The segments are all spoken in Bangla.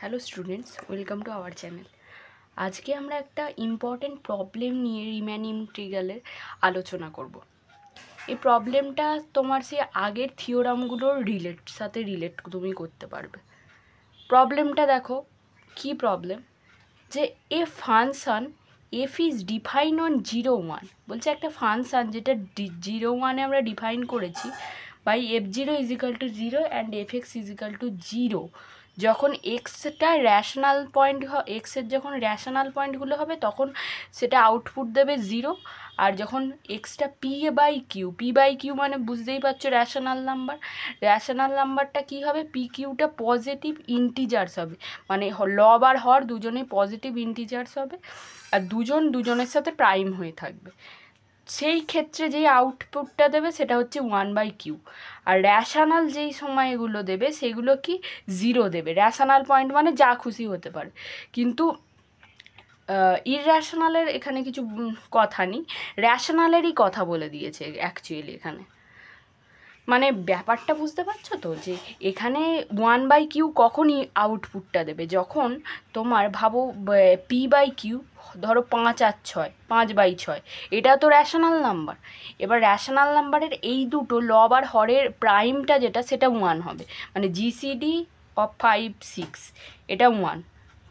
Hello students, welcome to our channel. আজকে আমরা একটা ইম্পর্টেন্ট প্রবলেম নিয়ে রিম্যান ইন্টিগ্রালের আলোচনা করব। এই প্রবলেমটা তোমার সেই আগের থিওরামগুলোর সাথে রিলেট তুমি করতে পারবে। প্রবলেমটা দেখো, কি প্রবলেম, যে a function f is define on 0, 1। বলছে একটা ফাংশন যেটা 0, 1-এ আমরা ডিফাইন করেছি বাই f0 = 0 অ্যান্ড f(x)=0। যখন এক্সটা র্যাশনাল পয়েন্ট এক্সের যখন র্যাশনাল পয়েন্টগুলো হবে তখন সেটা আউটপুট দেবে 0। আর যখন এক্সটা p/q মানে বুঝতেই পারছো র্যাশনাল নাম্বার। র্যাশনাল নাম্বারটা কী হবে, p/qটা পজিটিভ ইন্টিজার্স হবে, মানে লব আর হর দুজনেই পজিটিভ ইন্টিজার্স হবে আর দুজনের সাথে প্রাইম হয়ে থাকবে। সেই ক্ষেত্রে যেই আউটপুটটা দেবে সেটা হচ্ছে 1/q। আর র্যাশনাল যেই সময়গুলো দেবে সেগুলো কি 0 দেবে। র্যাশনাল পয়েন্ট মানে যা খুশি হতে পারে, কিন্তু ইরর্যাশনালের এখানে কিছু কথা নেই, র্যাশনালেরই কথা বলে দিয়েছে অ্যাকচুয়ালি এখানে। মানে ব্যাপারটা বুঝতে পারছো তো, যে এখানে 1/q কখনই আউটপুটটা দেবে যখন তোমার ভাবো p/q, ধরো 5 আর 6, 5/6, এটা তো র্যাশনাল নাম্বার। এবার র্যাশনাল নাম্বারের এই দুটো লব আর হরের প্রাইমটা যেটা সেটা 1 হবে, মানে জিসিডি অফ 5, 6 এটা 1,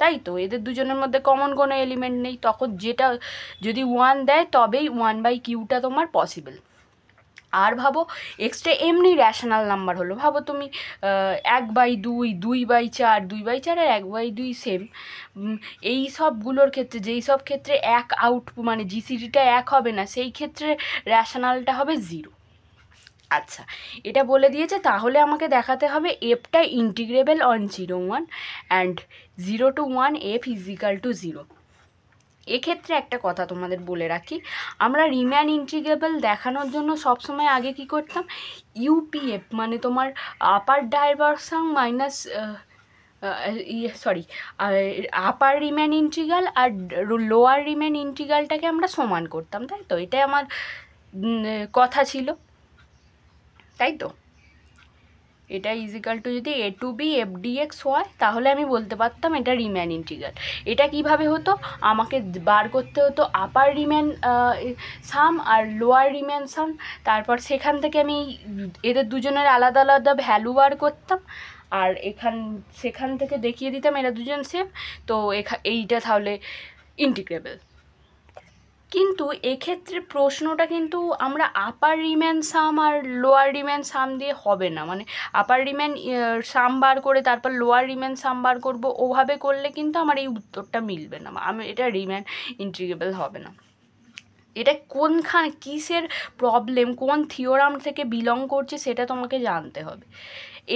তাই তো? এদের দুজনের মধ্যে কমন কোনো এলিমেন্ট নেই, তখন যেটা যদি 1 দেয় তবেই 1/qটা তোমার পসিবল। আর ভাবো এক্সটা এমনি র্যাশনাল নাম্বার হলো, ভাবো তুমি 1/2, 2/4, 2/4 আর 1/2 সেম। এই সবগুলোর ক্ষেত্রে যেই সব ক্ষেত্রে এক মানে জিসিডিটা 1 হবে না, সেই ক্ষেত্রে র্যাশনালটা হবে 0। আচ্ছা, এটা বলে দিয়েছে, তাহলে আমাকে দেখাতে হবে এফটা integrable on 0, 1 and 0 to 1 f=0। এক্ষেত্রে একটা কথা তোমাদের বলে রাখি, আমরা রিম্যান ইন্টিগ্রেবল দেখানোর জন্য সবসময় আগে কি করতাম, ইউপিএফ মানে তোমার আপার ডাইভারসাম মাইনাস আপার রিম্যান ইন্টিগ্রাল আর লোয়ার রিম্যান ইন্টিগ্রালটাকে আমরা সমান করতাম, তাই তো? এটাই আমার কথা ছিল, তাই তো? এটা = যদি a to b f dx হয় তাহলে আমি বলতে পারতাম এটা রিম্যান ইন্টিগ্রাল। এটা কিভাবে হতো, আমাকে বার করতে হতো আপার রিম্যান সাম আর লোয়ার রিম্যান সাম, তারপর সেখান থেকে আমি এদের দুজনের আলাদা আলাদা ভ্যালু বার করতাম আর সেখান থেকে দেখিয়ে দিতাম এরা দুজন সেম, তো এইটা তাহলে ইন্টিগ্রেবল। কিন্তু এক্ষেত্রে প্রশ্নটা কিন্তু আমরা আপার রিম্যান সাম আর লোয়ার রিম্যান সাম দিয়ে হবে না, মানে আপার রিম্যান সাম বার করে তারপর লোয়ার রিম্যান সাম বার করবো, ওভাবে করলে কিন্তু আমার এই উত্তরটা মিলবে না, এটা রিম্যান ইন্টিগ্রেবল হবে না। এটা কিসের প্রবলেম, কোন থিওরাম থেকে বিলং করছে সেটা তোমাকে জানতে হবে।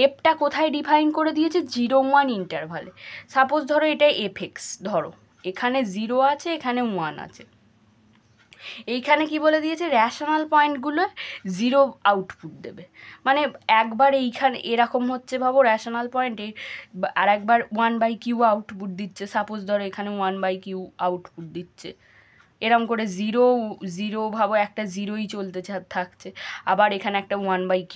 এফটা কোথায় ডিফাইন করে দিয়েছে, 0, 1 ইন্টারভালে। সাপোজ ধরো এটা এফএক্স, ধরো এখানে 0 আছে, এখানে 1 আছে। এইখানে কি বলে দিয়েছে, র্যাশনাল পয়েন্টগুলো 0 আউটপুট দেবে, মানে একবার এইখানে এরকম হচ্ছে, ভাবো র্যাশনাল পয়েন্টে আর একবার 1/q আউটপুট দিচ্ছে। সাপোজ ধরো এখানে 1/q আউটপুট দিচ্ছে, এরম করে 0 ভাবো একটা 0ই চলতে থাকছে, আবার এখানে একটা 1/q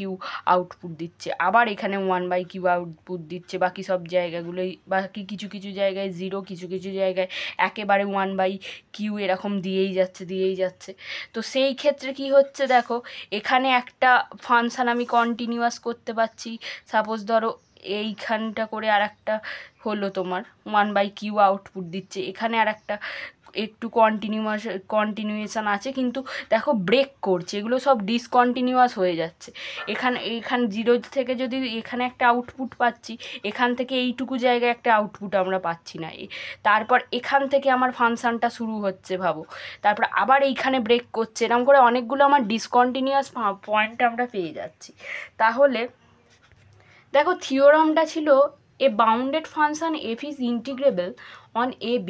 আউটপুট দিচ্ছে, আবার এখানে 1/q আউটপুট দিচ্ছে। বাকি সব জায়গাগুলোই, বাকি কিছু কিছু জায়গায় 0, কিছু কিছু জায়গায় একেবারে 1/q এরকম দিয়েই যাচ্ছে। তো সেই ক্ষেত্রে কি হচ্ছে দেখো, এখানে একটা ফাংশান আমি কন্টিনিউয়াস করতে পারছি। সাপোজ ধরো এইখানটা করে আর একটা হলো তোমার 1/q আউটপুট দিচ্ছে, এখানে আর একটা একটু কন্টিনিউয়েশান আছে, কিন্তু দেখো ব্রেক করছে, এগুলো সব ডিসকন্টিনিউয়াস হয়ে যাচ্ছে। এখানে 0 থেকে যদি এখানে একটা আউটপুট পাচ্ছি, এখান থেকে এইটুকু জায়গায় একটা আউটপুট আমরা পাচ্ছি না, তারপর এখান থেকে আমার ফাংশানটা শুরু হচ্ছে ভাবো, তারপর আবার এইখানে ব্রেক করছে, এরকম করে অনেকগুলো আমার ডিসকন্টিনিউয়াস পয়েন্ট আমরা পেয়ে যাচ্ছি। তাহলে দেখো থিওরামটা ছিল, a bounded function f is integrable on ab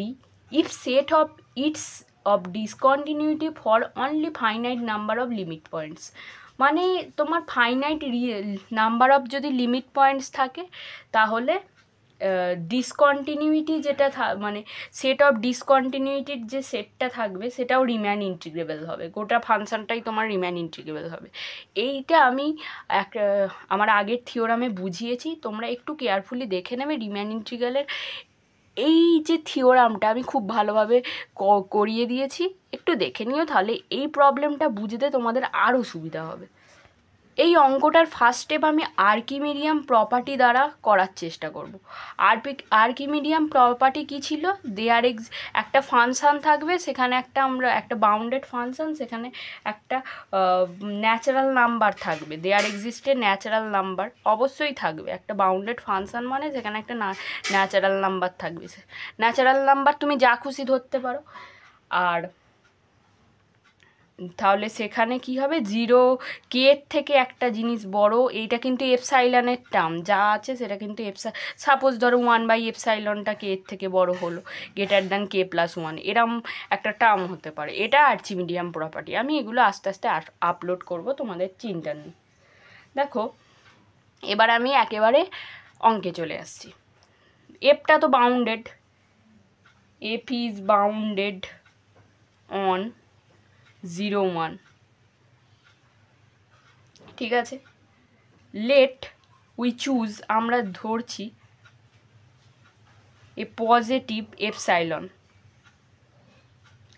if set of its of discontinuity for only finite number of limit points। মানে তোমার ফাইনাইট নাম্বার অফ যদি লিমিট পয়েন্টস থাকে তাহলে ডিসকন্টিনিউইটি যেটা মানে সেট অফ ডিসকন্টিনিউইটির যে সেটটা থাকবে সেটাও রিম্যান ইন্টিগ্রেবল হবে, গোটা ফাংশনটাই তোমার রিম্যান ইন্টিগ্রেবল হবে। এইটা আমি আমার আগের থিওরামে বুঝিয়েছি, তোমরা একটু কেয়ারফুলি দেখে নেবে। রিম্যান ইন্টিগ্রালের এই যে থিওরামটা আমি খুব ভালোভাবে করিয়ে দিয়েছি, একটু দেখে নিও, তাহলে এই প্রবলেমটা বুঝতে তোমাদের আরও সুবিধা হবে। এই অঙ্কটার ফার্স্ট স্টেপ আমি আর্কিমিডিয়াম প্রপার্টি দ্বারা করার চেষ্টা করব। আর্কিমিডিয়াম প্রপার্টি কী ছিল? একটা ফাংশান থাকবে, সেখানে একটা বাউন্ডেড ফাংশান, সেখানে একটা ন্যাচারাল নাম্বার থাকবে। দেয়ার এক্সিস্টে ন্যাচারাল নাম্বার অবশ্যই থাকবে। একটা বাউন্ডেড ফাংশান মানে সেখানে একটা ন্যাচারাল নাম্বার থাকবে। ন্যাচারাল নাম্বার তুমি যা খুশি ধরতে পারো। আর তাহলে সেখানে কি হবে, 0 কে থেকে একটা জিনিস বড়, এইটা কিন্তু এপসাইলনের টার্ম যা আছে সেটা কিন্তু সাপোজ ধরো 1/এপসাইলনটা কে থেকে বড় হলো, গ্রেটার দ্যান k+1, এরম একটা টার্ম হতে পারে। এটা আর্কিমিডিয়াম প্রপার্টি। আমি এগুলো আস্তে আস্তে আপলোড করব, তোমাদের চিন্তা নেই। দেখো এবার আমি একেবারে অঙ্কে চলে আসছি। এফটা তো bounded, F is bounded on 0, 1, ঠিক আছে। লেট উই চুজ, আমরা ধরছি এ পজিটিভ এপসাইলন,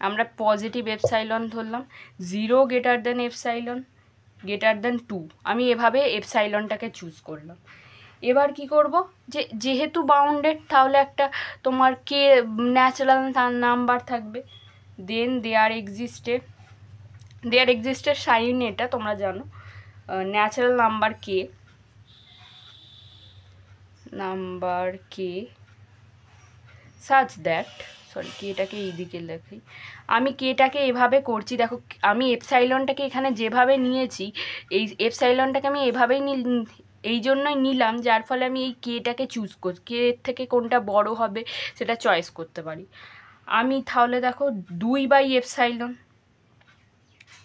আমরা পজিটিভ এপসাইলন ধরলাম। 0 greater than epsilon, greater than 2, আমি এভাবে এপসাইলনটাকে চুজ করলাম। এবার কি করব, যেহেতু বাউন্ডেড তাহলে একটা তোমার কে ন্যাচারাল নাম্বার থাকবে। দেন দেয়ার এক্সিস্টের সাইন এটা তোমরা জানো, natural number k such that, sorry কেটাকে এইদিকে লেখি, আমি কেটাকে এভাবে করছি। দেখো আমি এপসাইলনটাকে এখানে যেভাবে নিয়েছি, এই এপসাইলনটাকে আমি এভাবেই এই জন্যই নিলাম, যার ফলে আমি এই কেটাকে চুজ করছি, কে থেকে কোনটা বড় হবে সেটা চয়েস করতে পারি আমি। তাহলে দেখো 2/এপসাইলন,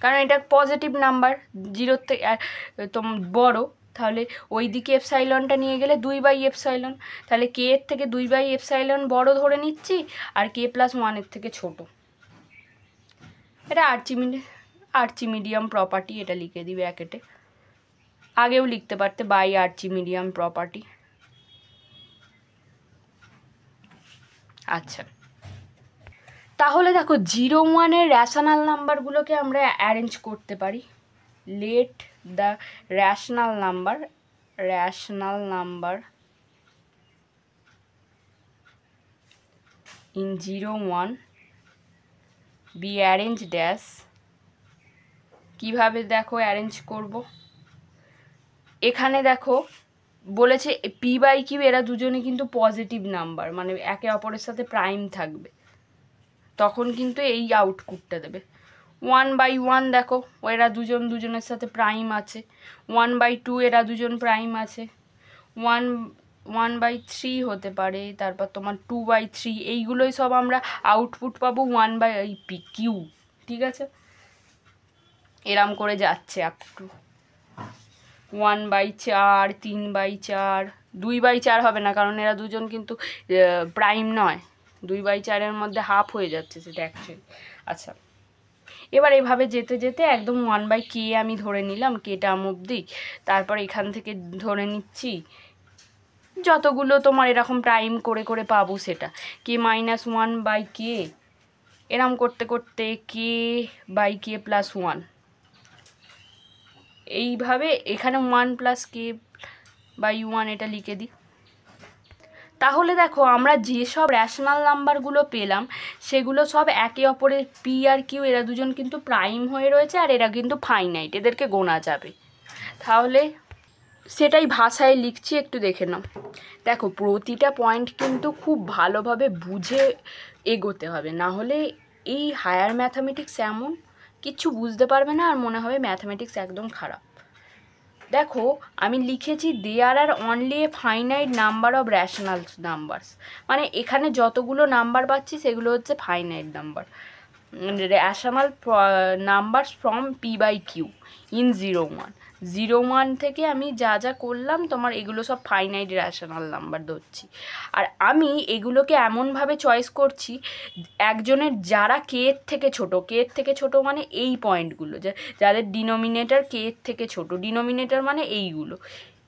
কারণ এটা পজিটিভ নাম্বার, 0 থেকে বড়, তাহলে ওই দিকে এপসাইলনটা নিয়ে গেলে 2/এপসাইলন, তাহলে কে এর থেকে 2/এপসাইলন বড় ধরে নিচ্ছি, আর k+1 থেকে ছোট। এটা আর্কিমিডিয়াম প্রপার্টি, এটা লিখে দিবে ব্র্যাকেটে। আগেও লিখতে পারতে বাই আর্কিমিডিয়াম প্রপার্টি। আচ্ছা, তাহলে দেখো 0, 1-এর র্যাশনাল নাম্বারগুলোকে আমরা অ্যারেঞ্জ করতে পারি। Let the rational number in 0, 1 be arranged as, কিভাবে দেখো অ্যারেঞ্জ করব, এখানে দেখো বলেছে p/q, এরা দুজনে কিন্তু পজিটিভ নাম্বার, মানে একে অপরের সাথে প্রাইম থাকবে, তখন কিন্তু এই আউটপুটটা দেবে। 1/1 দেখো এরা দুজনের সাথে প্রাইম আছে, 1/2 এরা দুজন প্রাইম আছে, 1/3 হতে পারে, তারপর তোমার 2/3, এইগুলোই সব আমরা আউটপুট পাবো 1/p/q, ঠিক আছে। এরম করে যাচ্ছে আপ টু 1/4, 3/4, 2/4 হবে না, কারণ এরা দুজন কিন্তু প্রাইম নয়, 2/4-এর মধ্যে হাফ হয়ে যাচ্ছে সেটা অ্যাকচুয়ালি। আচ্ছা, এবার এভাবে যেতে যেতে একদম 1/k আমি ধরে নিলাম, কেটা অবধি, তারপর এখান থেকে ধরে নিচ্ছি যতগুলো তোমার এরকম প্রাইম করে করে পাবো সেটা, k-1/k, এরম করতে করতে k/k+1, এইভাবে এখানে 1 + k/1 এটা লিখে দিই। তাহলে দেখো আমরা যেসব র্যাশনাল নাম্বারগুলো পেলাম সেগুলো সব একে অপরের p আর q, এরা দুজন কিন্তু প্রাইম হয়ে রয়েছে, আর এরা কিন্তু ফাইনাইট, এদেরকে গোনা যাবে। তাহলে সেটাই ভাষায় লিখছি, একটু দেখে নাও। দেখো প্রতিটা পয়েন্ট কিন্তু খুব ভালোভাবে বুঝে এগোতে হবে, না হলে এই হায়ার ম্যাথামেটিক্স এমন কিচ্ছু বুঝতে পারবে না, আর মনে হবে ম্যাথামেটিক্স একদম খারাপ। দেখো আমি লিখেছি there are only a finite number of rational numbers, মানে এখানে যতগুলো নাম্বার পাচ্ছি সেগুলো হচ্ছে finite number, rational numbers from p/q in 0, 1, 0 1 থেকে আমি যা যা করলাম তোমার এগুলো সব ফাইনাইট র্যাশনাল নাম্বার ধরছি। আর আমি এগুলোকে এমনভাবে চয়েস করছি একজনের যারা কে এর থেকে ছোটো, কে এর থেকে ছোটো মানে এই পয়েন্টগুলো, যাদের ডিনোমিনেটর কে এর থেকে ছোটো, ডিনোমিনেটর মানে এইগুলো,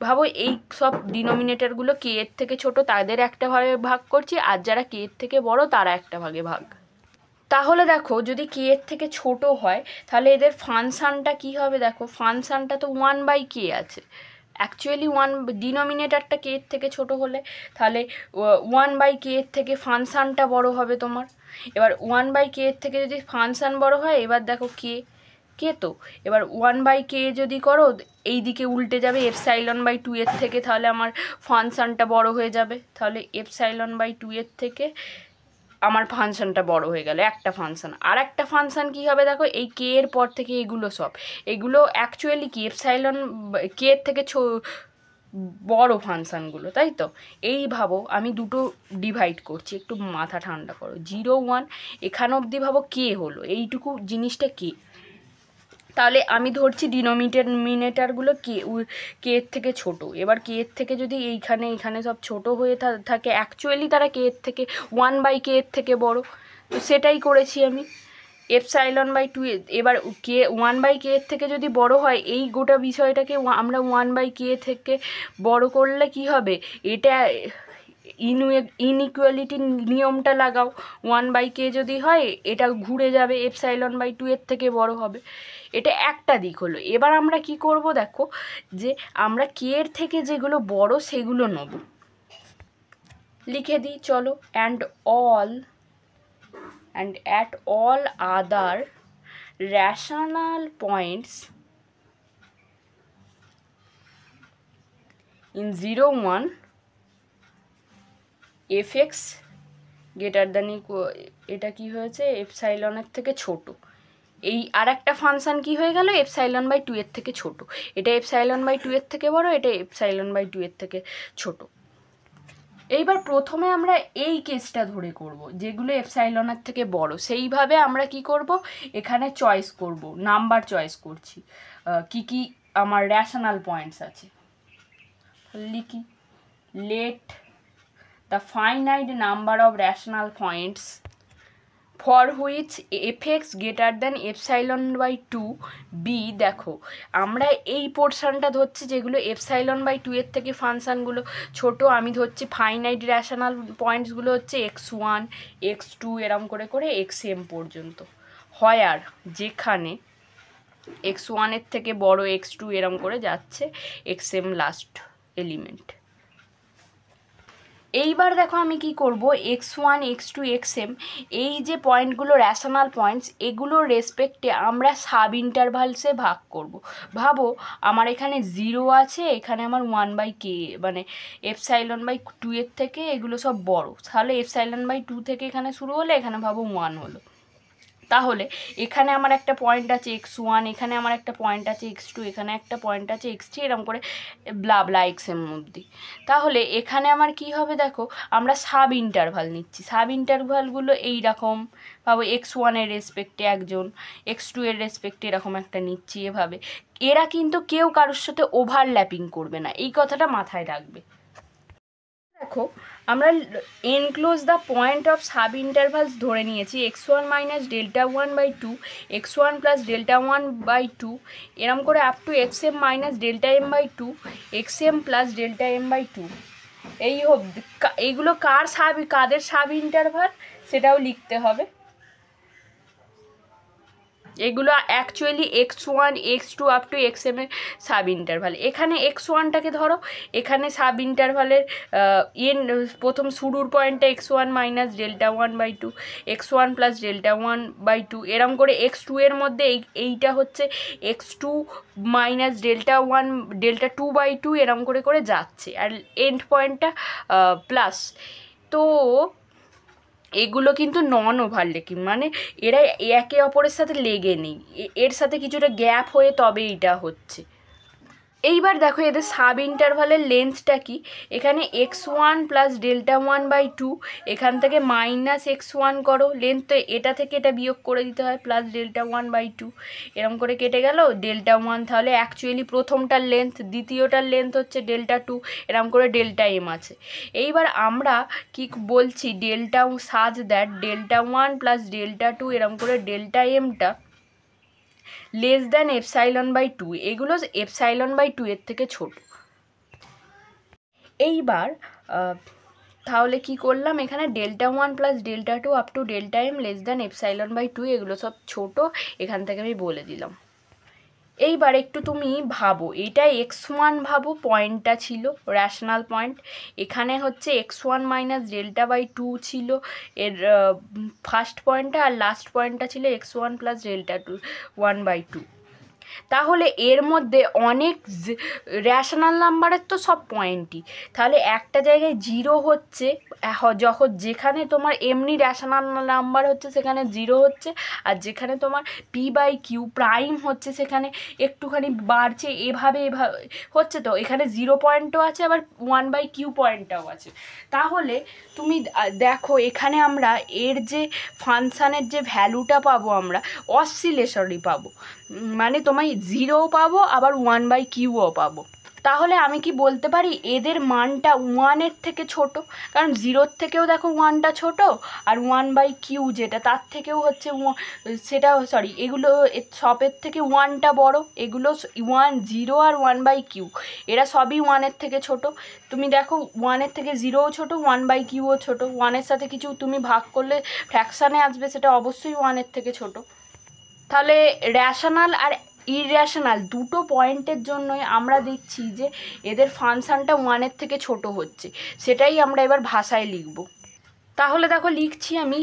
ভাবো এই সব ডিনোমিনেটরগুলো কে এর থেকে ছোটো তাদের একটা ভাগে ভাগ করছি, আর যারা কে এর থেকে বড় তারা একটা ভাগে ভাগ। তাহলে দেখো যদি কে এর থেকে ছোট হয় তাহলে এদের ফাংশানটা কী হবে, দেখো ফাংশানটা তো 1/k আছে, অ্যাকচুয়ালি ডিনোমিনেটারটা কে এর থেকে ছোট হলে তাহলে 1/k এর থেকে ফাংশানটা বড় হবে তোমার। এবার 1/k এর থেকে যদি ফাংশান বড় হয়, এবার দেখো কে তো এবার 1/k যদি করো এই দিকে উল্টে যাবে ε/2 এর থেকে, তাহলে আমার ফাংশানটা বড় হয়ে যাবে, তাহলে ε/2 এর থেকে আমার ফাংশানটা বড় হয়ে গেল একটা ফাংশান। আর একটা ফাংশান কী হবে দেখো, এই কে এর পর থেকে এগুলো অ্যাকচুয়ালি কি কে এর থেকে বড় ফাংশানগুলো, তাই তো? এই ভাবো আমি দুটো ডিভাইড করছি, একটু মাথা ঠান্ডা করো। 0 1 এখান অবধি ভাবো কে হলো, এইটুকু জিনিসটা কে, তাহলে আমি ধরছি ডিনোমিনেটারগুলো কে এর থেকে ছোট। এবার কে এর থেকে যদি এখানে সব ছোট হয়ে থাকে, অ্যাকচুয়ালি তারা কে এর থেকে 1/k এর থেকে বড়, তো সেটাই করেছি আমি ε/2। এবার 1/k এর থেকে যদি বড় হয়, এই গোটা বিষয়টাকে আমরা 1/k থেকে বড় করলে কি হবে, এটা ইনইকুয়ালিটির নিয়মটা লাগাও, 1/k যদি হয় এটা ঘুরে যাবে ε/2 এর থেকে বড় হবে, এটা একটা দিক হলো। এবার আমরা কি করব দেখো, যে আমরা কে এর থেকে যেগুলো বড় সেগুলো নেব, লিখে দিই চলো। And at all other rational points in 0 1 fx greater than এটা কি হয়েছে, এপসাইলনের থেকে ছোট। এই আর একটা ফাংশান কি হয়ে গেল, ε/2 এর থেকে ছোট, এটা ε/2 এর থেকে বড়, এটা ε/2 এর থেকে ছোট। এইবার প্রথমে আমরা এই কেসটা ধরে করব, যেগুলো এপসাইলনের থেকে বড়, সেইভাবে আমরা কি করব, এখানে চয়েস করব, নাম্বার চয়েস করছি, কি আমার র্যাশনাল পয়েন্টস আছে লিখি। Let the finite number of rational points for which fx greater than ε/2 be. দেখো আমরা এই পোর্শনটা ধরছি যেগুলো ε/2 এর থেকে ফাংশানগুলো ছোট, আমি ধরছি ফাইনাইট র্যাশনাল পয়েন্টসগুলো হচ্ছে x1 x2 এরম করে করে xm পর্যন্ত হয়, আর যেখানে x1 এর থেকে বড় x2 এরম করে যাচ্ছে xm লাস্ট এলিমেন্ট। এইবার দেখো আমি কি করব, x1 x2 xm এই যে পয়েন্টগুলো র্যাশনাল পয়েন্টস, এগুলোর রেসপেক্টে আমরা সাব ইন্টারভালসে ভাগ করব। ভাবো আমার এখানে 0 আছে, এখানে আমার 1/k মানে ε/2 এর থেকে এগুলো সব বড়, তাহলে ε/2 থেকে এখানে শুরু হলে এখানে ভাবো 1 হলো, তাহলে এখানে আমার একটা পয়েন্ট আছে x1, এখানে আমার একটা পয়েন্ট আছে x2, এখানে একটা পয়েন্ট আছে x3, এরকম করে ব্লা ব্লা xm অবধি। তাহলে এখানে আমার কি হবে দেখো, আমরা সাব ইন্টারভাল নিচ্ছি, সাব ইন্টারভালগুলো এইরকম ভাবো, x1 এর রেসপেক্টে একজন, x2 এর রেসপেক্টে এরকম একটা নিচ্ছি, এভাবে। এরা কিন্তু কেউ কারোর সাথে ওভারল্যাপিং করবে না, এই কথাটা মাথায় রাখবে। দেখো আমরা enclose the point of sub intervals ধরে নিয়েছি, x1 মাইনাস Δ1/2, x1 প্লাস Δ1/2 এরম করে up to xm minus Δm/2, xm plus Δm/2। এইগুলো কাদের সাব ইন্টারভাল সেটাও লিখতে হবে। এগুলো actually x1 x2 up to xm এর সাব ইন্টারভাল। এখানে x1টাকে ধরো, এখানে সাব ইন্টারভালের প্রথম শুরুর পয়েন্টটা x1 মাইনাস Δ1/2, x1 প্লাস Δ1/2 এরম করে x2 এর মধ্যে এইটা হচ্ছে x2 মাইনাস Δ2/2 এরম করে করে যাচ্ছে, আর এন্ড পয়েন্টটা প্লাস। তো এগুলো কিন্তু নন ওভারল্যাপিং, মানে এরা একে অপরের সাথে লেগে নেই, এর সাথে কিছুটা গ্যাপ হয়ে তবে এটা হচ্ছে। এইবার দেখো এদের সাব ইন্টারভালের লেন্থটা কি, এখানে x1 plus delta one by two, এখান থেকে মাইনাস x1 করো লেন্থ, তো এটা থেকে এটা বিয়োগ করে দিতে হয় plus delta one by two, এরম করে কেটে গেল ডেল্টা ওয়ান, তাহলে অ্যাকচুয়ালি প্রথমটার লেন্থ, দ্বিতীয়টার লেন্থ হচ্ছে ডেল্টা টু, এরম করে ডেল্টা এম আছে। এইবার আমরা কি বলছি, delta such that delta one plus delta two এরম করে ডেল্টা এমটা less than epsilon by two, এগুলো এপসাইলন বাই টু এর থেকে ছোট। এইবার তাহলে কি করলাম, এখানে delta one plus delta two up to delta m less than epsilon by two, এগুলো সব ছোট, এখান থেকে আমি বলে দিলাম। এইবার একটু তুমি ভাবো, এটা x1 ভাবো, পয়েন্টটা ছিল র্যাশনাল পয়েন্ট, এখানে হচ্ছে x1 minus delta by two ছিল এর ফার্স্ট পয়েন্টটা, আর লাস্ট পয়েন্টটা ছিল x1 plus delta two one by two. তাহলে এর মধ্যে অনেক র্যাশনাল নাম্বারের তো সব পয়েন্টই, তাহলে একটা জায়গায় জিরো হচ্ছে, যখন যেখানে তোমার এমনি র্যাশনাল নাম্বার হচ্ছে সেখানে জিরো হচ্ছে, আর যেখানে তোমার পি বাই কিউ প্রাইম হচ্ছে সেখানে একটুখানি বাড়ছে, এভাবে হচ্ছে, তো এখানে জিরো পয়েন্টও আছে আবার ওয়ান বাই কিউ পয়েন্টটাও আছে। তাহলে তুমি দেখো এখানে আমরা এর যে ফাংশানের যে ভ্যালুটা পাবো আমরা অসিলেশনই পাবো, মানে তোমায় জিরোও পাবো আবার ওয়ান বাই কিউও পাবো। তাহলে আমি কি বলতে পারি এদের মানটা ওয়ানের থেকে ছোট, কারণ জিরোর থেকেও দেখো ওয়ানটা ছোট, আর ওয়ান বাই কিউ যেটা তার থেকেও হচ্ছে সেটা সরি এগুলো সবের থেকে ওয়ানটা বড়, এগুলো ওয়ান জিরো আর ওয়ান বাই কিউ এরা সবই ওয়ানের থেকে ছোট। তুমি দেখো ওয়ানের থেকে জিরোও ছোট, ওয়ান বাই কিউও ছোট, ওয়ানের সাথে কিছু তুমি ভাগ করলে ফ্র্যাকশানে আসবে সেটা অবশ্যই ওয়ানের থেকে ছোট। তাহলে র্যাশনাল আর ইররেশনাল দুটো পয়েন্টের জন্যই আমরা দেখছি যে এদের ফাংশানটা ওয়ানের থেকে ছোট হচ্ছে, সেটাই আমরা এবার ভাষায় লিখব। তাহলে দেখো লিখছি আমি,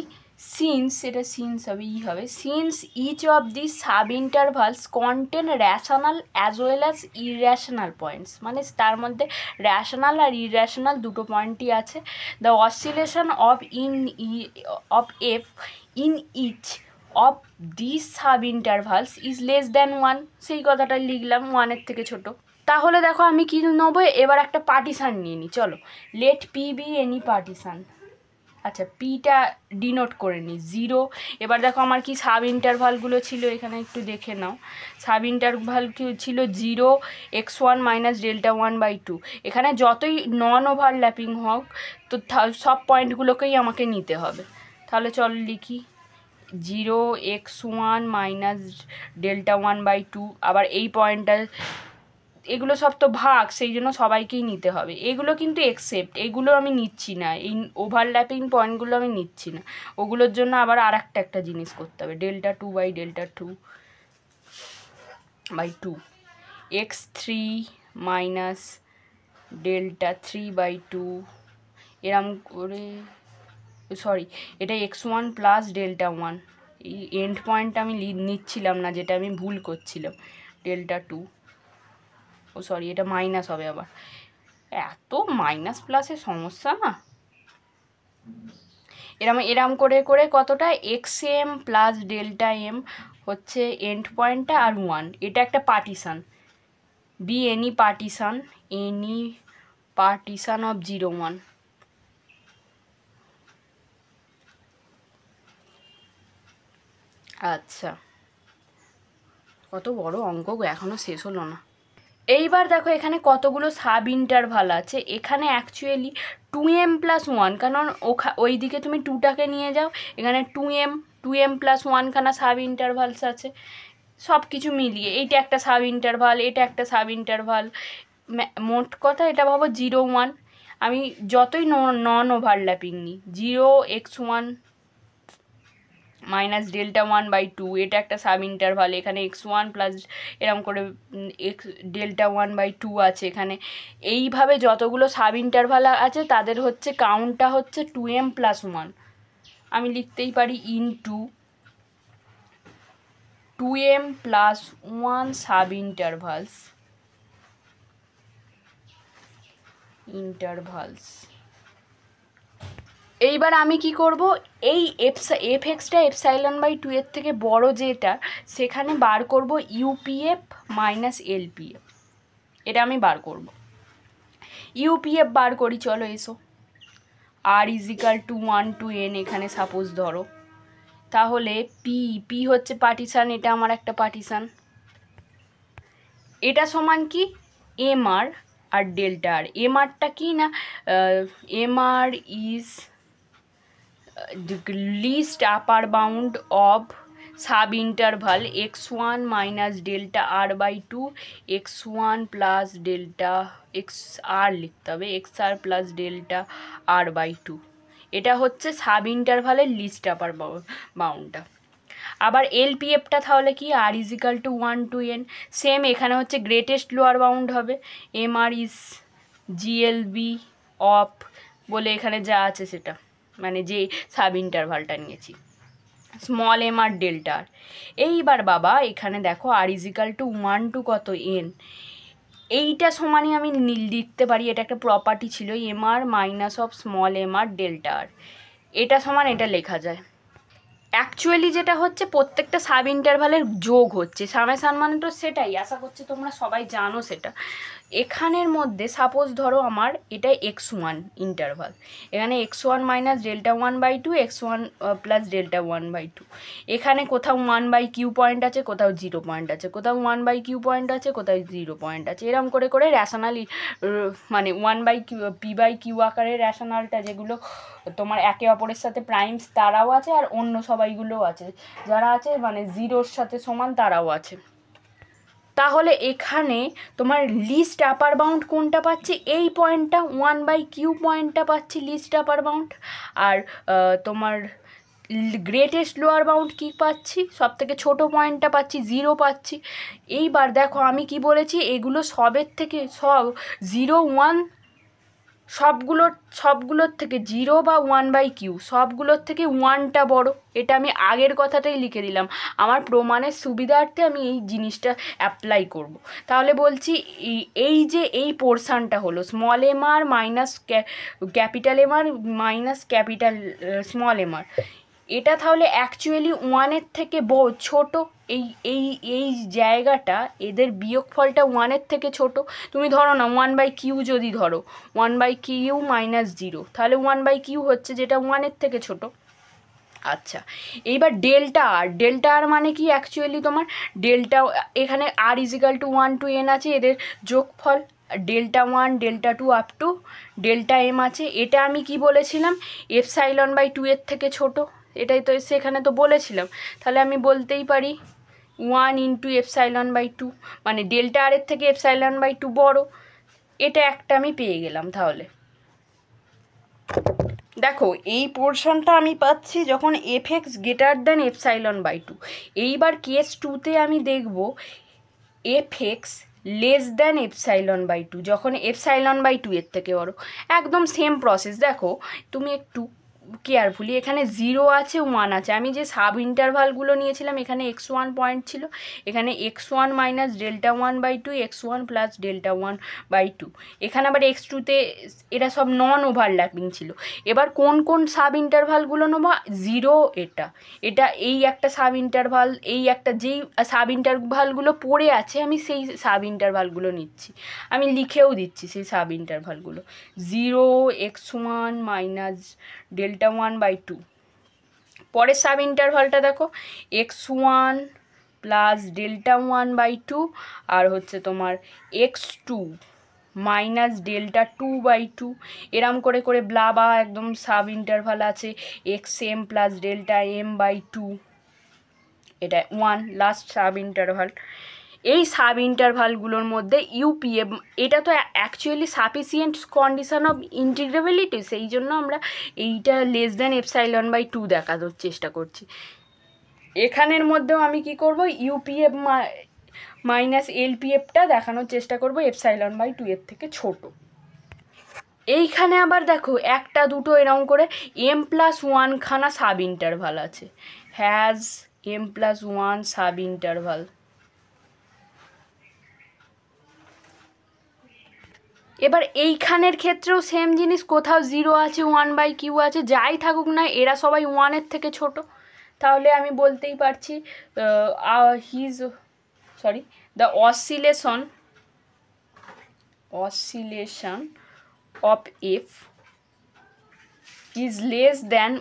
সিন্স, এটা সিন্স হবে ই হবে, since each of the sub intervals contain rational as well as irrational points, মানে তার মধ্যে র্যাশনাল আর ইররেশনাল দুটো পয়েন্টই আছে, the oscillation of f in each of this sub intervals is less than one, সেই কথাটা লিখলাম, ওয়ানের থেকে ছোট। তাহলে দেখো আমি কি নেবো, এবার একটা পার্টিশান নিয়ে নিই, চলো let P be any partition. আচ্ছা পিটা ডিনোট করে নিই জিরো। এবার দেখো আমার কি সাব ইন্টারভালগুলো ছিল, এখানে একটু দেখে নাও, সাব ইন্টারভাল ছিল zero, x1 minus delta one by two, এখানে যতই নন ওভারল্যাপিং হোক তো সব পয়েন্টগুলোকেই আমাকে নিতে হবে। তাহলে চলো লিখি, zero x1 minus delta one by two, আবার এই পয়েন্টটা, এগুলো সব তো ভাগ, সেই জন্য সবাইকেই নিতে হবে, এগুলো কিন্তু এক্সেপ্ট, এগুলো আমি নিচ্ছি না, এই ওভারল্যাপিং পয়েন্টগুলো আমি নিচ্ছি না, ওগুলোর জন্য আবার আর একটা জিনিস করতে হবে, delta two by delta two by two, x three minus delta three by two, এরম করে, সরি এটা x1 প্লাস ডেল্টা ওয়ান, এই এন্ড পয়েন্টটা আমি নিচ্ছিলাম না, যেটা আমি ভুল করছিলাম, ডেল্টা টু, ও সরি এটা মাইনাস হবে আবার, এত মাইনাস প্লাসের সমস্যা না। এরম করে করে কতটা x m plus delta m হচ্ছে এন্ড পয়েন্টটা, আর ওয়ান, এটা একটা partition, be any partition of zero one. আচ্ছা কত বড় অঙ্ক এখনও শেষ হলো না। এইবার দেখো এখানে কতগুলো সাব ইন্টারভাল আছে, এখানে অ্যাকচুয়ালি 2m প্লাস ওয়ান, কারণ ওই দিকে তুমি টুটাকে নিয়ে যাও, এখানে 2m প্লাস ওয়ানখানা সাব ইন্টারভালস আছে, সব কিছু মিলিয়ে এইটা একটা সাব ইন্টারভাল, এটা একটা সাব ইন্টারভাল, মোট কথা এটা ভাবো জিরো ওয়ান, আমি যতই নন ওভারল্যাপিং নিই, zero x1 minus delta one by two, এটা একটা সাব ইন্টারভাল, এখানে x1 প্লাস এরম করে ডেল্টা ওয়ান বাই টু আছে এখানে, এইভাবে যতগুলো সাব ইন্টারভাল আছে তাদের হচ্ছে কাউন্টটা হচ্ছে 2m প্লাস ওয়ান, আমি লিখতেই পারি into 2m plus one sub intervals এইবার আমি কি করব, এই এফ এক্সটা এপসাইলন বাই টু এর থেকে বড় যেটা, সেখানে বার করব ইউপিএফ মাইনাস এলপিএফ। এটা আমি বার করব। ইউপিএফ বার করি, চলো এসো। আর ইজিক্যাল টু 1 to n এখানে সাপোজ ধরো, তাহলে পি হচ্ছে পার্টিশান, এটা আমার একটা পার্টিশান, এটা সমান কি এমআর আর ডেল্টা আর। এমআরটা কি না, m r is least upper bound of sub interval x1 minus delta r by 2 x1 plus delta x r লিখতে হবে, x r plus delta r by 2। এটা হচ্ছে সাব ইন্টারভালের লিস্ট আপার বাউন্ডটা। আবার এলপিএফটা তাহলে কি r equal to 1 to n, same এখানে হচ্ছে গ্রেটেস্ট লোয়ার বাউন্ড হবে, m r is GLB of বলে এখানে যা আছে সেটা, মানে যে সাব ইন্টারভালটা নিয়েছি, small m r delta r. এইবার বাবা এখানে দেখো আর ইজিক্যাল টু 1 to কত n, এইটা সমানই আমি লিখতে পারি, এটা একটা প্রপার্টি ছিল m r minus of small m r delta r, এটা সমান এটা লেখা যায়। অ্যাকচুয়ালি যেটা হচ্ছে প্রত্যেকটা সাব ইন্টারভালের যোগ হচ্ছে, সামেশান মানে তো সেটাই, আশা করছি তোমরা সবাই জানো সেটা। এখানের মধ্যে সাপোজ ধরো আমার এটা x1 ইন্টারভাল, এখানে x1 minus delta 1/2 x1 plus delta 1/2, এখানে কোথাও 1/q পয়েন্ট আছে, কোথাও 0 পয়েন্ট আছে, কোথাও 1/q পয়েন্ট আছে, কোথাও 0 পয়েন্ট আছে, এরকম করে করে র্যাশনালি মানে 1/q p/q আকারের র্যাশনালটা যেগুলো তোমার একে অপরের সাথে প্রাইমস তারাও আছে, আর অন্য সবাইগুলোও আছে, যারা আছে মানে 0-র সাথে সমান তারাও আছে। তাহলে এখানে তোমার লিস্ট আপার বাউন্ড কোনটা পাচ্ছি, এই পয়েন্টটা 1/q পয়েন্টটা পাচ্ছি লিস্ট আপার বাউন্ড, আর তোমার গ্রেটেস্ট লোয়ার বাউন্ড কী পাচ্ছি, সব থেকে ছোটো পয়েন্টটা পাচ্ছি 0 পাচ্ছি। এইবার দেখো আমি কি বলেছি, এগুলো সবের থেকে সব 0 1 সবগুলোর থেকে 0 বা 1/q সবগুলোর থেকে 1টা বড়, এটা আমি আগের কথাটাই লিখে দিলাম, আমার প্রমাণের সুবিধার্থে আমি এই জিনিসটা অ্যাপ্লাই করব। তাহলে বলছি এই যে এই পোর্শানটা হলো small m r minus capital M r minus capital small m আর, এটা তাহলে অ্যাকচুয়ালি 1-এর থেকে ছোট, এই এই এই জায়গাটা এদের বিয়োগফলটা 1-এর থেকে ছোট। তুমি ধরো না 1/q, যদি ধরো 1/q মাইনাস 0, তাহলে 1/q হচ্ছে যেটা 1-এর থেকে ছোট। আচ্ছা, এইবার ডেল্টা আর মানে কি, অ্যাকচুয়ালি তোমার ডেল্টা, এখানে আর ইজিক্যাল টু 1 to n আছে, এদের যোগফল delta 1 delta 2 up to delta m আছে, এটা আমি কি বলেছিলাম ε/2 এর থেকে ছোট, এটাই তো সেখানে তো বলেছিলাম। তাহলে আমি বলতেই পারি 1 ইন্টু ε/2, মানে ডেল্টা আর এর থেকে ε/2 বড়, এটা একটা আমি পেয়ে গেলাম। তাহলে দেখো এই পোর্শনটা আমি পাচ্ছি যখন f(x) গ্রেটার দ্যান ε/2। এইবার কেস 2তে আমি দেখব f(x) লেস দ্যান ε/2, যখন ε/2 এর থেকে বড়। একদম সেম প্রসেস, দেখো তুমি একটু কেয়ারফুলি, এখানে 0 আছে 1 আছে, আমি যে সাব ইন্টারভালগুলো নিয়েছিলাম এখানে x1 পয়েন্ট ছিল, এখানে x1 minus delta 1/2 x1 plus delta 1/2, এখানে আবার x2তে এরা সব নন ওভারল্যাপিং ছিল। এবার কোন কোন সাব ইন্টারভালগুলো নেবো, 0 এটা এই একটা সাব ইন্টারভাল, এই একটা যেই সাব ইন্টারভালগুলো পড়ে আছে আমি সেই সাব ইন্টারভালগুলো নিচ্ছি, আমি লিখেও দিচ্ছি সেই সাব ইন্টারভালগুলো, 0 x1 মাইনাস ডেল্টা 1/2। পরের সাব ইন্টারভালটা দেখো x1 প্লাস ডেল্টা 1/2 আর হচ্ছে তোমার x2 মাইনাস ডেল্টা 2/2, এরম করে করে ব্লাবা একদম সাব ইন্টারভাল আছে xm প্লাস ডেল্টা m/2, এটা 1 লাস্ট সাব ইন্টারভাল। এই সাব ইন্টারভালগুলোর মধ্যে ইউপিএফ, এটা তো actually sufficient condition of integrability, সেই জন্য আমরা এইটা লেস দ্যান ε/2 দেখানোর চেষ্টা করছি। এখানের মধ্যেও আমি কি করব, ইউপিএফ মাইনাস এলপিএফটা দেখানোর চেষ্টা করব ε/2 এর থেকে ছোট। এইখানে আবার দেখো একটা দুটো এরকম করে m+1 খানা সাব ইন্টারভাল আছে, হ্যাজ m+1 সাব ইন্টারভাল। এবার এইখানের ক্ষেত্রেও সেম জিনিস, কোথাও 0 আছে 1/q আছে, যাই থাকুক না এরা সবাই 1-এর থেকে ছোট। তাহলে আমি বলতেই পারছি the oscillation oscillation of f is less than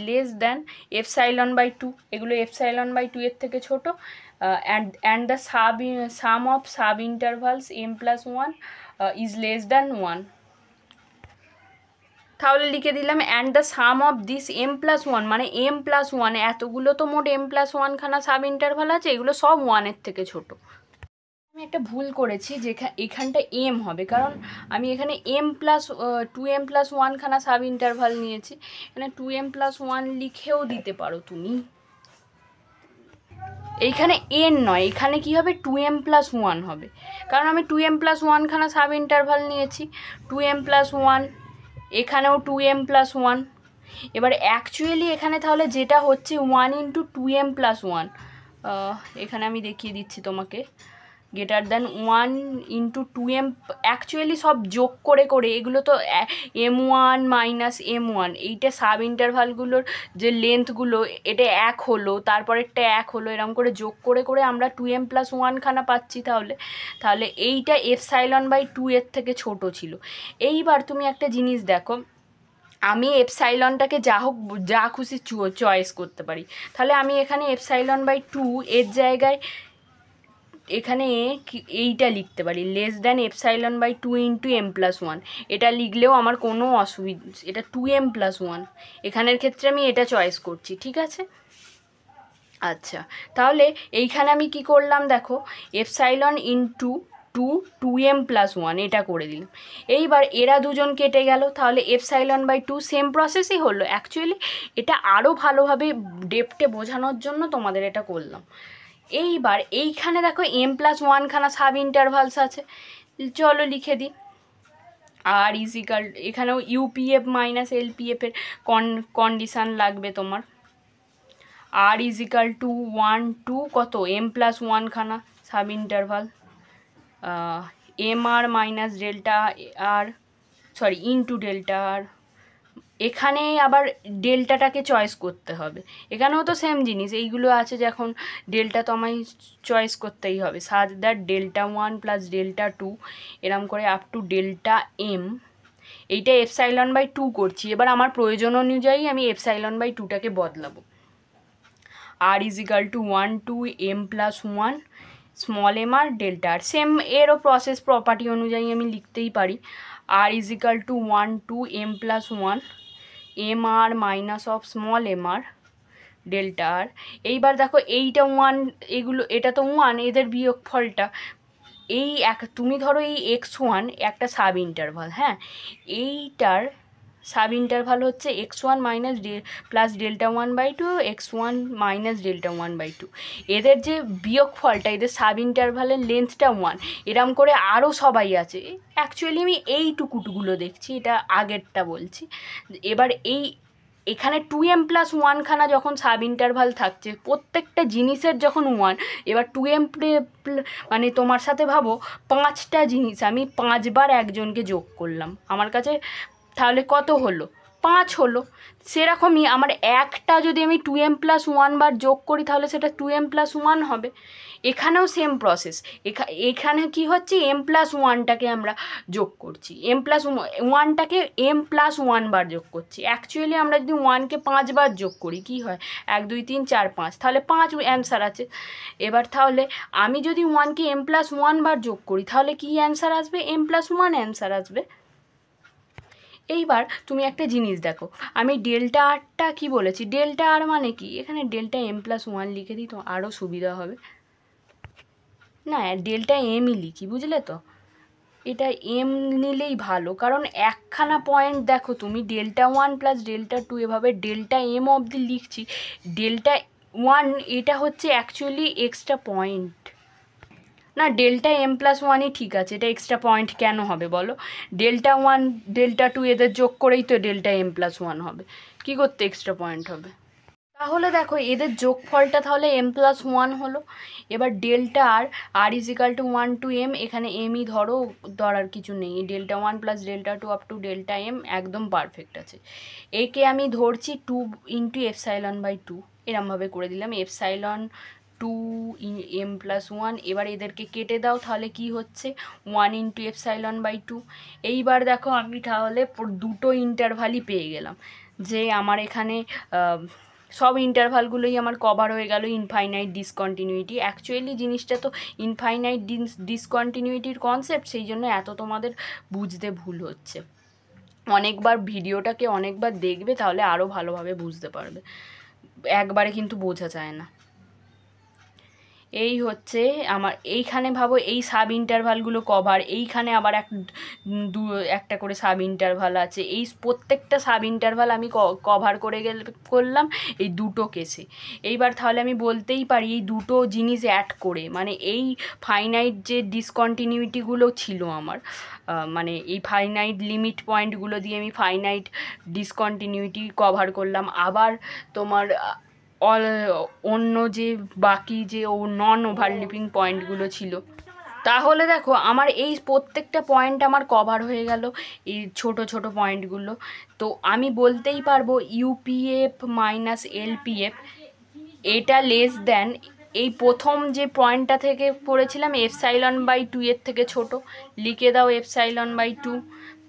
less than epsilon by 2, এগুলো epsilon by 2 এর থেকে ছোট, and the sum of sub intervals m plus 1 is less than 1। তাহলে লিখে দিলাম and the some of this m plus 1, মানে m প্লাস 1, এতগুলো তো মোট m প্লাস 1 খানা সাব ইন্টারভাল আছে, এগুলো সব 1-এর থেকে ছোট। আমি একটা ভুল করেছি যে এখানটা m হবে, কারণ আমি এখানে m প্লাস 2m প্লাস 1 খানা সাব ইন্টারভাল নিয়েছি, এখানে 2m প্লাস 1 লিখেও দিতে পারো তুমি। এইখানে n নয়, এখানে কি হবে 2m প্লাস 1 হবে, কারণ আমি 2m প্লাস 1 খানা সাব ইন্টারভাল নিয়েছি। 2m প্লাস 1, এখানেও 2m প্লাস 1। এবার অ্যাকচুয়ালি এখানে তাহলে যেটা হচ্ছে 1 ইন্টু 2m প্লাস 1, এখানে আমি দেখিয়ে দিচ্ছি তোমাকে, greater than 1 into 2m, actually সব যোগ করে করে এগুলো তো m1 মাইনাস m1, এইটা সাব ইন্টারভালগুলোর যে লেন্থগুলো, এটা 1 হলো, তারপরেরটা 1 হলো, এরকম করে যোগ করে করে আমরা 2m প্লাস 1 খানা পাচ্ছি। তাহলে এইটা এপসাইলন বাই 2 এর থেকে ছোট ছিল। এইবার তুমি একটা জিনিস দেখো, আমি এপসাইলনটাকে যা খুশি চয়েস করতে পারি, তাহলে আমি এখানে এপসাইলন বাই 2 এর জায়গায় এখানে এইটা লিখতে পারি, less than epsilon by 2 into m plus 1, এটা লিখলেও আমার কোনো অসুবিধা, এটা 2m প্লাস 1, এখানের ক্ষেত্রে আমি এটা চয়েস করছি, ঠিক আছে। আচ্ছা, তাহলে এইখানে আমি কি করলাম দেখো, এপসাইলন ইন্টু 2m প্লাস 1 এটা করে দিলাম। এইবার এরা দুজন কেটে গেল, তাহলে এপসাইলন বাই 2 সেম প্রসেসই হলো। অ্যাকচুয়ালি এটা আরও ভালোভাবে ডেপথে বোঝানোর জন্য তোমাদের এটা করলাম। এইবার এইখানে দেখো m প্লাস 1 খানা সাব ইন্টারভালস আছে, চলো লিখে দিই। আর ইজিক্যাল, এখানেও ইউপিএফ মাইনাস এলপিএফের কন্ডিশান লাগবে তোমার। আর ইজিক্যাল টু 1 2 কত m প্লাস 1 খানা sub interval, M r minus delta আর, সরি ইন্টু ডেল্টা আর। এখানে আবার ডেল্টাটাকে চয়েস করতে হবে, এখানেও তো সেম জিনিস, এইগুলো আছে যখন ডেল্টা তো আমায় চয়েস করতেই হবে, সাজ দ্যাট ডেল্টা 1 প্লাস ডেল্টা 2 এরম করে আপ টু ডেল্টা এম। এইটা এপসাইলন বাই 2 করছি, এবার আমার প্রয়োজন অনুযায়ী আমি এপসাইলন বাই 2টাকে বদলাবো। R equal to 1 2 m plus 1 small m r delta r, same এরও প্রসেস প্রপার্টি অনুযায়ী আমি লিখতেই পারি। R equal to 1 2 m plus 1 m r minus of small m r delta r. এইবার দেখো এইটা 1, এগুলো এটা তো 1, এদের বিয়োগফলটা এই তুমি ধরো এই x1 একটা সাব ইন্টারভাল, হ্যাঁ, এইটার সাব ইন্টারভাল হচ্ছে x1 minus plus delta 1 by 2, x1 minus delta 1 by 2, এদের যে বিয়োগফলটা, এদের সাব ইন্টারভালের লেন্থটা 1, এরম করে আরও সবাই আছে। অ্যাকচুয়ালি আমি এইটুকুগুলো দেখছি, এটা আগেরটা বলছি। এবার এখানে 2m প্লাস 1 খানা যখন সাব ইন্টারভাল থাকছে, প্রত্যেকটা জিনিসের যখন 1, এবার 2m মানে তোমার সাথে ভাবো 5টা জিনিস আমি 5 বার একজনকে যোগ করলাম, আমার কাছে তাহলে কত হলো, 5 হলো। সেরকমই আমার একটা যদি আমি 2m প্লাস 1 বার যোগ করি, তাহলে সেটা 2m প্লাস 1 হবে। এখানেও সেম প্রসেস, এখানে কি হচ্ছে m প্লাস 1টাকে আমরা যোগ করছি, m প্লাস 1টাকে m প্লাস 1 বার যোগ করছি। অ্যাকচুয়ালি আমরা যদি 1কে 5 বার যোগ করি কি হয়, 1 2 3 4 5, তাহলে 5 অ্যান্সার আছে। এবার তাহলে আমি যদি 1কে m প্লাস 1 বার যোগ করি, তাহলে কি অ্যান্সার আসবে, m প্লাস 1 অ্যান্সার আসবে। এইবার তুমি একটা জিনিস দেখো, আমি ডেল্টা আরটা কী বলেছি, ডেল্টা আর মানে কি, এখানে ডেল্টা m প্লাস 1 লিখে দিই তো আরও সুবিধা হবে, না ডেল্টা এমই লিখি, বুঝলে তো, এটা এম নিলেই ভালো, কারণ একখানা পয়েন্ট দেখো তুমি ডেল্টা 1 প্লাস ডেল্টা 2 এভাবে ডেল্টা এম অবধি লিখছি, ডেল্টা 1 এটা হচ্ছে অ্যাকচুয়ালি এক্সট্রা পয়েন্ট, না ডেল্টা m প্লাস 1ই ঠিক আছে, এটা এক্সট্রা পয়েন্ট কেন হবে বলো, ডেল্টা 1 ডেল্টা 2 এদের যোগ করেই তো ডেল্টা m প্লাস 1 হবে, কী করতে এক্সট্রা পয়েন্ট হবে। তাহলে দেখো এদের যোগফলটা তাহলে m প্লাস 1 হলো। এবার delta R equal to 1 two m, এখানে mই ধরার কিছু নেই, delta 1 plus delta 2 up to delta m একদম পারফেক্ট আছে। একে আমি ধরছি 2 ইন্টু এপসাইলন বাই 2, এরমভাবে করে দিলাম, এপসাইলন 2m+1। এবার এদেরকে কেটে দাও, তাহলে কি হচ্ছে 1 × ε/2। এইবার দেখো আমি তাহলে দুটো ইন্টারভালই পেয়ে গেলাম, যে আমার এখানে সব ইন্টারভালগুলোই আমার কভার হয়ে গেল ইনফাইনাইট ডিসকন্টিনিউটি। অ্যাকচুয়ালি জিনিসটা তো ইনফাইনাইট ডিসকন্টিনিউটির কনসেপ্ট, সেই জন্য এত তোমাদের বুঝতে ভুল হচ্ছে। ভিডিওটাকে অনেকবার দেখবে, তাহলে আরও ভালোভাবে বুঝতে পারবে, একবারে কিন্তু বোঝা যায় না। এই হচ্ছে আমার এইখানে ভাবো এই সাব ইন্টারভালগুলো কভার, এইখানে আবার একটা করে সাব ইন্টারভাল আছে, এই প্রত্যেকটা সাব ইন্টারভাল আমি কভার করলাম এই দুটো কেসে। এইবার তাহলে আমি বলতেই পারি এই দুটো জিনিস অ্যাড করে, মানে এই ফাইনাইট যে ডিসকন্টিনিউটিগুলো ছিল আমার, মানে এই ফাইনাইট লিমিট পয়েন্টগুলো দিয়ে আমি ফাইনাইট ডিসকন্টিনিউটি কভার করলাম। আবার তোমার অন্য যে বাকি যে নন ওভারল্যাপিং পয়েন্টগুলো ছিল, তাহলে দেখো আমার এই প্রত্যেকটা পয়েন্ট আমার কভার হয়ে গেল এই ছোট ছোট পয়েন্টগুলো। তো আমি বলতেই পারবো ইউপিএফ মাইনাস এলপিএফ এটা লেস দেন এই প্রথম যে পয়েন্টটা থেকে পড়েছিলাম ε/2 এর থেকে ছোট, লিখে দাও ε/2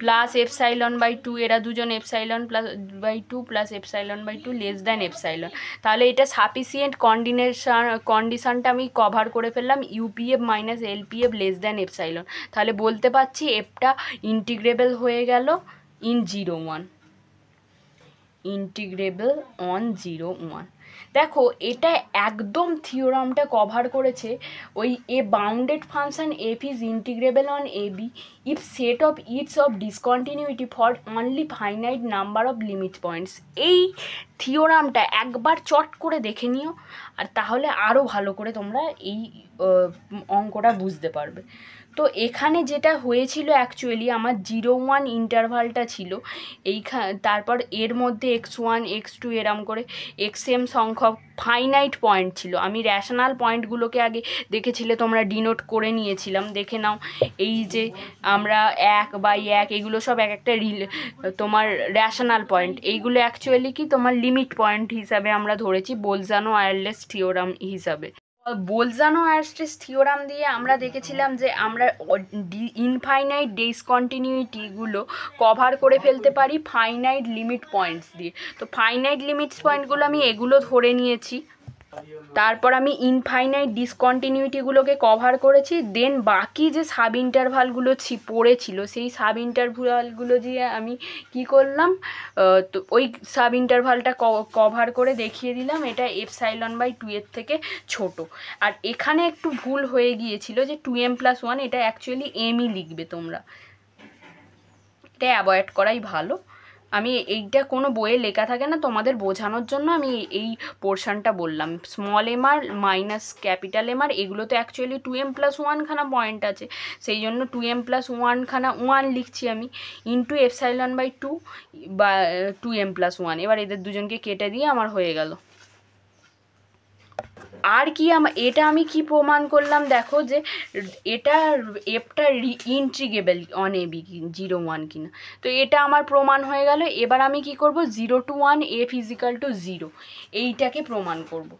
প্লাস ε/2, এরা দুজন ε/2 প্লাস ε/2 লেস দ্যান এপসাইলন। তাহলে এটা সাফিসিয়েন্ট কন্ডিশনটা আমি কভার করে ফেললাম, UPF minus LPF less than epsilon. তাহলে বলতে পারছি এফটা ইন্টিগ্রেবল হয়ে গেল ইন 0, 1, ইন্টিগ্রেবল অন 0, 1। দেখো এটা একদম থিওরামটা কভার করেছে ওই a bounded function f is integrable on a b if set of its of discontinuity for only finite number of limit points. এই থিওরামটা একবার চট করে দেখে নিও, আর তাহলে আরও ভালো করে তোমরা এই অঙ্কটা বুঝতে পারবে। তো এখানে যেটা হয়েছিল অ্যাকচুয়ালি আমার 0, 1 ইন্টারভালটা ছিল তারপর এর মধ্যে x1 x2 এরম করে xm সংখ্যক ফাইনাইট পয়েন্ট ছিল। আমি র্যাশনাল পয়েন্টগুলোকে আগে দেখেছিলে তোমরা ডিনোট করে নিয়েছিলাম, দেখে নাও এই যে আমরা 1/1 এগুলো সব এক একটা তোমার র্যাশনাল পয়েন্ট, এইগুলো অ্যাকচুয়ালি কি তোমার লিমিট পয়েন্ট হিসাবে আমরা ধরেছি বোলজানো-ওয়্যারলেস থিওরাম হিসাবে। বোলজানো-ওয়্যারলেস থিওরাম দিয়ে আমরা দেখেছিলাম যে আমরা ইনফাইনাইট ডিসকন্টিনিউটিগুলো কভার করে ফেলতে পারি ফাইনাইট লিমিট পয়েন্টস দিয়ে। তো ফাইনাইট লিমিটস পয়েন্টগুলো আমি এগুলো ধরে নিয়েছি, তারপর আমি ইনফাইনাইট ডিসকন্টিনিউটিগুলোকে কভার করেছি, দেন বাকি যে সাব ইন্টারভালগুলো পড়েছিল সেই সাব ইন্টারভালগুলো দিয়ে আমি কি করলাম, তো ওই সাব ইন্টারভালটা কভার করে দেখিয়ে দিলাম এটা ε/2 এর থেকে ছোট। আর এখানে একটু ভুল হয়ে গিয়েছিল যে 2m+1 এটা অ্যাকচুয়ালি এমই লিখবে তোমরা, এটা অ্যাভয়েড করাই ভালো। আমি এইটা কোনো বইয়ে লেখা থাকে না, তোমাদের বোঝানোর জন্য আমি এই পোর্শনটা বললাম। Small MR minus capital MR এগুলো তো অ্যাকচুয়ালি 2m+1 খানা পয়েন্ট আছে, সেই জন্য 2m+1 খানা 1 লিখছি আমি ইন্টু ε/2 বা 2m+1। এবার এদের দুজনকে কেটে দিয়ে আমার হয়ে গেল। আর কি এটা আমি কি প্রমাণ করলাম দেখো, যে এটা এফটা ইন্টিগ্রেবল অন এ বি 0, 1 কিনা, তো এটা আমার প্রমাণ হয়ে গেল। এবার আমি কি করব 0 to 1 এফ ইজিক্যাল টু 0 এইটাকে প্রমাণ করব।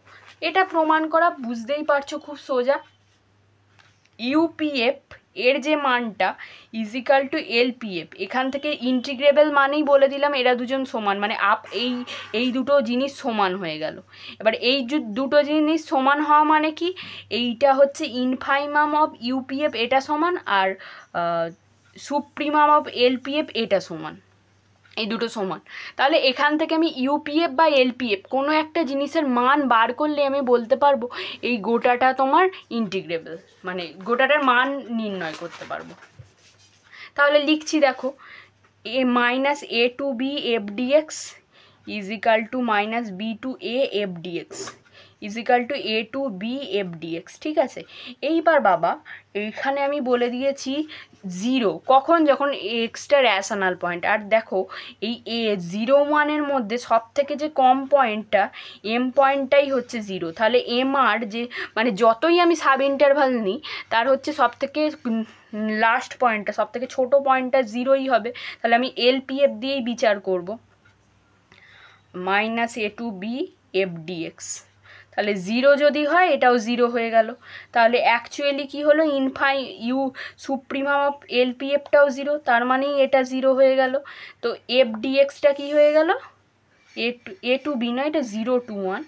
এটা প্রমাণ করা বুঝতেই পারছো খুব সোজা। ইউপিএফ এর যে মানটা ইজিক্যাল টু এলপিএফ, এখান থেকে ইন্টিগ্রেবল মানেই বলে দিলাম এরা দুজন সমান, মানে এই দুটো জিনিস সমান হয়ে গেল। এবার এই দুটো জিনিস সমান হওয়া মানে কি, এইটা হচ্ছে ইনফাইমাম অফ ইউপিএফ এটা সমান, আর সুপ্রিমাম অফ এলপিএফ এটা সমান, এই দুটো সমান। তাহলে এখান থেকে আমি ইউপিএফ বা এলপিএফ কোনো একটা জিনিসের মান বার করলে আমি বলতে পারবো এই গোটাটা তোমার ইন্টিগ্রেবল, মানে গোটাটার মান নির্ণয় করতে পারবো। তাহলে লিখছি দেখো -a to b f dx equal to -b to a f dx equal to a to b f dx, ঠিক আছে। এইবার বাবা এইখানে আমি বলে দিয়েছি 0 কখন, যখন এক্সটা র্যাশনাল পয়েন্ট। আর দেখো এই 0, 1 মধ্যে সব থেকে যে কম পয়েন্টটা এম পয়েন্টটাই হচ্ছে 0। তাহলে এম আর যে মানে যতই আমি সাব ইন্টারভাল নিই তার হচ্ছে সব থেকে লাস্ট পয়েন্টটা, সব থেকে ছোটো পয়েন্টটা 0ই হবে। তাহলে আমি এলপিএফ দিয়েই বিচার করব, -a to b f dx। তাহলে 0 যদি হয় এটাও 0 হয়ে গেল। তাহলে অ্যাকচুয়ালি কি হলো, সুপ্রিমাম অফ এলপিএফটাও 0, তার মানেই এটা 0 হয়ে গেল। তো এফ ডিএক্সটা কী হয়ে গেল, এ টু বি নয়, এটা 0 to 1,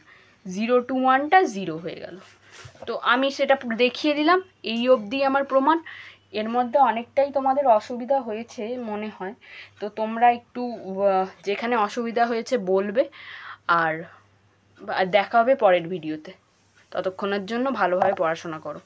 0 to 1টা 0 হয়ে গেল। তো আমি সেটা দেখিয়ে দিলাম, এই অবধি আমার প্রমাণ। এর মধ্যে অনেকটাই তোমাদের অসুবিধা হয়েছে মনে হয়, তো তোমরা একটু যেখানে অসুবিধা হয়েছে বলবে, আর দেখা হবে পরের ভিডিওতে। ততক্ষণের জন্য ভালোভাবে পড়াশোনা করো।